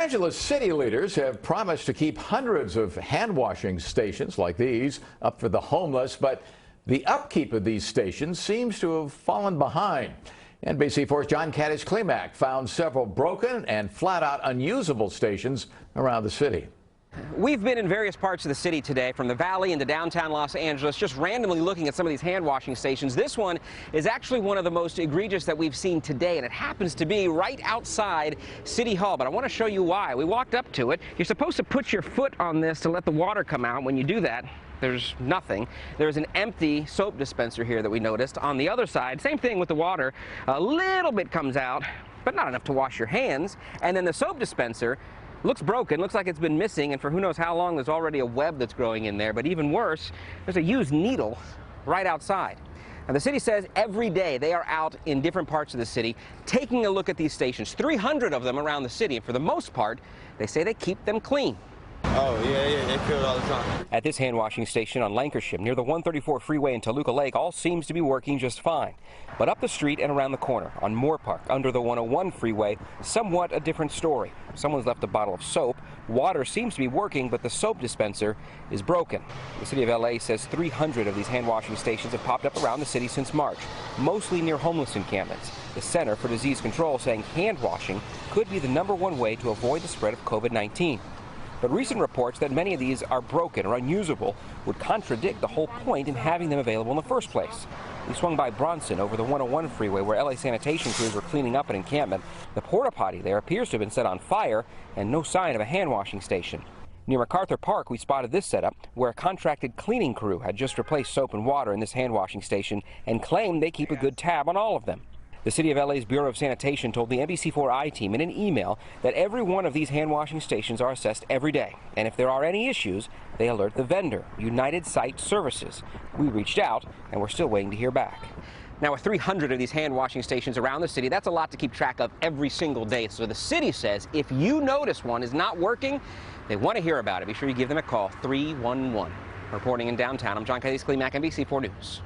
Los Angeles city leaders have promised to keep hundreds of hand washing stations like these up for the homeless, but the upkeep of these stations seems to have fallen behind. NBC4's Cadiz Klemack found several broken and flat-out unusable stations around the city. We've been in various parts of the city today, from the valley into downtown Los Angeles, just randomly looking at some of these hand washing stations. This one is actually one of the most egregious that we've seen today, and it happens to be right outside City Hall. But I want to show you why. We walked up to it. You're supposed to put your foot on this to let the water come out. When you do that, there's nothing. There's an empty soap dispenser here that we noticed. On the other side, same thing with the water. A little bit comes out, but not enough to wash your hands. And then the soap dispenser looks broken, looks like it's been missing, and for who knows how long, there's already a web that's growing in there. But even worse, there's a used needle right outside. Now, the city says every day they are out in different parts of the city taking a look at these stations, 300 of them around the city, and for the most part, they say they keep them clean. Oh, yeah, they fill it all the time. At this hand washing station on Lankershim, near the 134 freeway in Toluca Lake, all seems to be working just fine. But up the street and around the corner, on Moore Park, under the 101 freeway, somewhat a different story. Someone's left a bottle of soap. Water seems to be working, but the soap dispenser is broken. The city of LA says 300 of these hand washing stations have popped up around the city since March, mostly near homeless encampments. The Center for Disease Control saying hand washing could be the #1 way to avoid the spread of COVID-19. But recent reports that many of these are broken or unusable would contradict the whole point in having them available in the first place. We swung by Bronson over the 101 freeway where LA sanitation crews were cleaning up an encampment. The porta potty there appears to have been set on fire and no sign of a hand washing station. Near MacArthur Park, we spotted this setup where a contracted cleaning crew had just replaced soap and water in this hand washing station and claimed they keep a good tab on all of them. The City of LA's Bureau of Sanitation told the NBC4I team in an email that every one of these hand washing stations are assessed every day, and if there are any issues, they alert the vendor, United Site Services. We reached out, and we're still waiting to hear back. Now, with 300 of these hand washing stations around the city, that's a lot to keep track of every single day. So the city says if you notice one is not working, they want to hear about it. Be sure you give them a call, 311. Reporting in downtown, I'm Cadiz Klemack, NBC4 News.